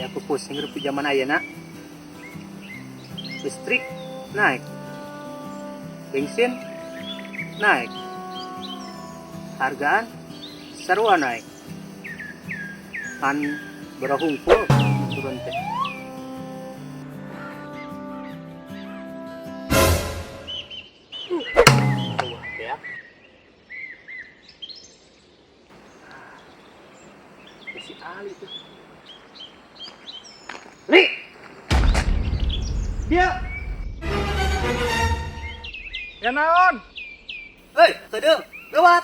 aku pusing hidup di zaman ayeuna. Listrik naik, bensin naik, hargaan sarua naik, kan berhungkul turun teh. Wah, ya. Si Ali tuh. Li! Dia! Ya naon? Hei, kedeng, lewat!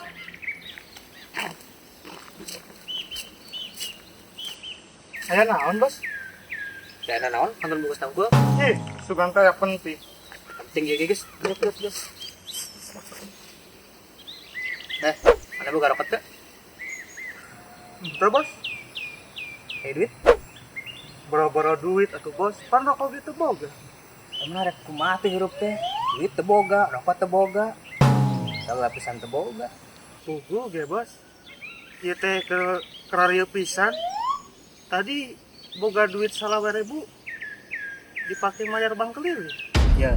Aya naon, Bos? Kaya na naon, kantor bukas tang gua. Sugan kayak penting. Penting ya guys, geus. Mana boga rokot teh? Betul, Bos. Duit? Boro-boro duit atuh, Bos. Pan rokok gitu boga. Emang rek kumaha teh hirup teh? Duit teu boga, rokok teu boga. Lapisan teu boga. Pugu ge, Bos. Ieu teh ke kerarieu pisan. Tadi boga duit 3.000 dipake mayar bank keliling. Ya,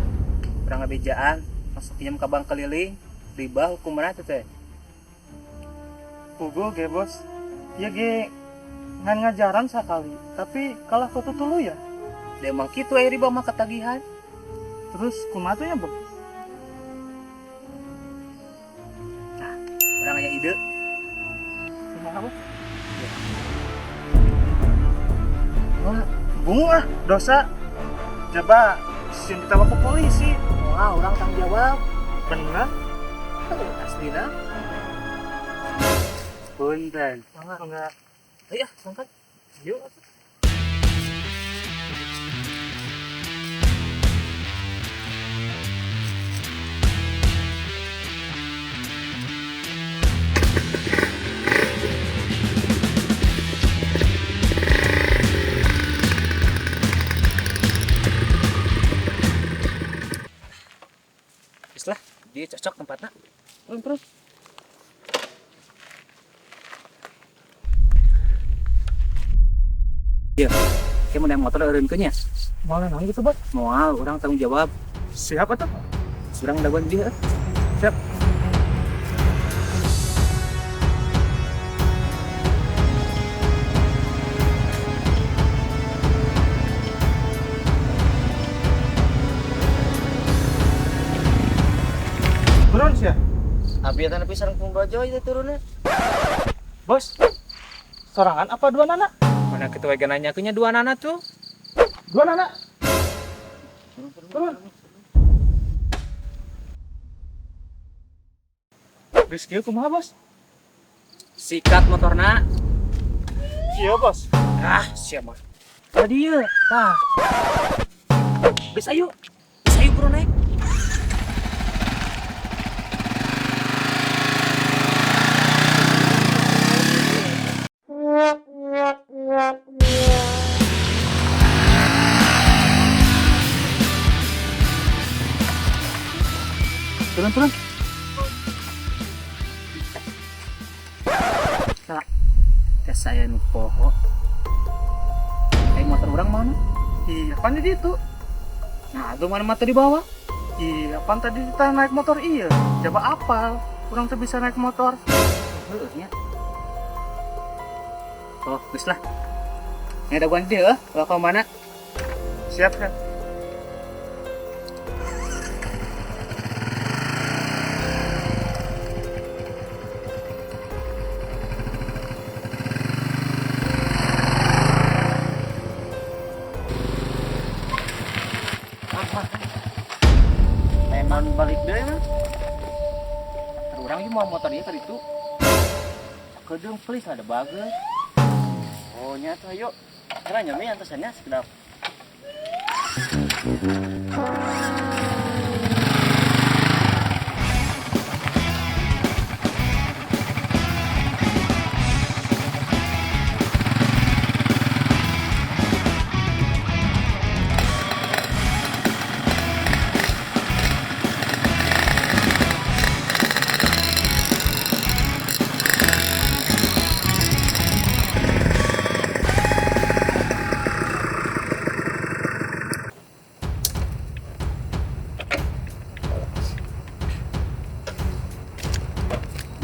kurang ngabejaan, masuk pinjam ke bank keliling, riba hukuman teh teh. Pugu ge, Bos. Ieu ge ngan ngajaran sakali, tapi kalah kutu tulu ya. Da emang kitu aya riba mah ketagihan. Terus kumaha tuh ya, Bos? Nah, urang aya ide. Kumaha, Bos? Wah, bunga dosa. Coba sing kita ke polisi. Wah, urang tanggung jawab. Bener? Aslina. Punten. Enggak. Ayo, sangkat. Yuk. Wis lah, dia cocok tempatnya. Terus. Iya, kayak mau naik motor eureunkeun nya. Mau nang gitu, Bos? Moal, urang tanggung jawab. Siapa tuh? Urang daguan dia. Siap. Turun sih ya? Abi eta nepi sareng punggojo itu turunnya. Bos, sorangan apa dua nana? Mana ketua gananya nya dua anak tuh. Dua nana? Turun. Rizky, kumaha, Bos? Sikat motorna. Iya, Bos. Ah, siap mah. Tadi ya, tah. Geus ayo. Geus ayo bro naik. Turun. Kak, tes saya nu poho. Motor orang mana? Iya, pan di itu. Nah, tuh mana motor di bawah? Iya, pan tadi kita naik motor iya. Coba apal, kurang tuh bisa naik motor. Heeh nya. Oh, geus lah. Nya daguan dia, bawa ke mana? Siap kan? Memang balik deh mah. Orang ini mau motor dia ke itu. Kedeng please ada bagus. Oh nyata yuk. Kira nyami antasannya sekedap.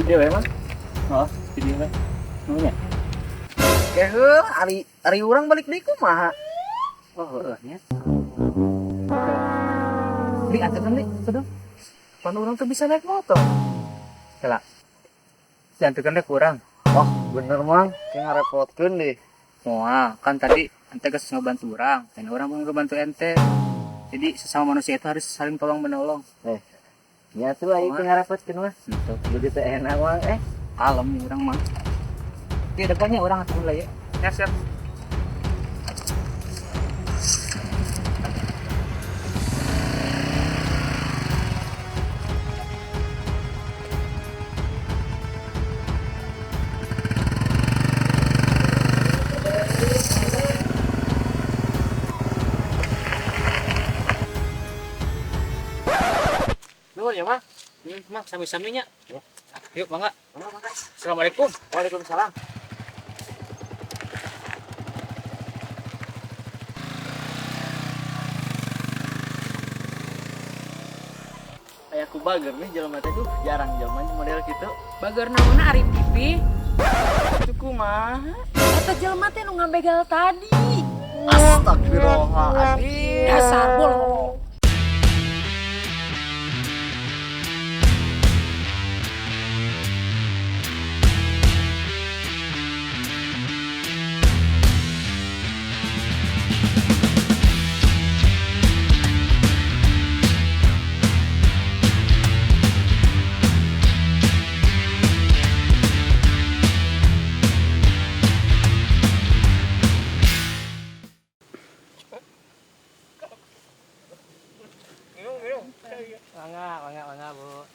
Video emang? Oh, video lah. Nunya. Keheuh, ari urang balik deui kumaha? Oh, nya. Di anteun deui, kudu. Pan urang tuh bisa naik motor. Kela. Jantukeun deh kurang. Wah, bener mang, kayak ngarepotkeun deh. Wah, kan tadi ente geus ngebantu urang, dan urang mau ngebantu ente. Jadi sesama manusia itu harus saling tolong menolong. Ya tuh aing teh ngarepotkeun mah. Gitu. Jadi teh enak mang Alam nih orang mah. Di depannya orang atuh lah ya. Ya siap. Nuhun ya, Mang. Mang sami-saminya. Yuk, mangga. Assalamualaikum. Waalaikumsalam. Kayak aku bager nih jelema teh tuh jarang zaman model gitu. Bager naonna ari pipi. Itu kumaha? Eta jelema teh nu ngabegal tadi. Astagfirullahaladzim. Dasar bolong. Mangga, Bu.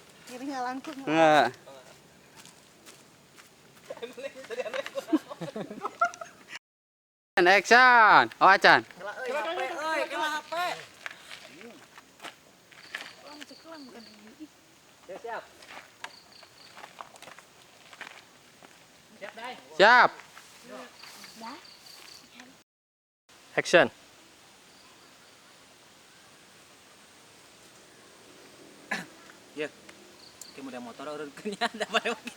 Enggak. Action. Oh, acan. Siap. Siap, Dai. Siap. Action. Ya. Kita model motor urun kenya dapat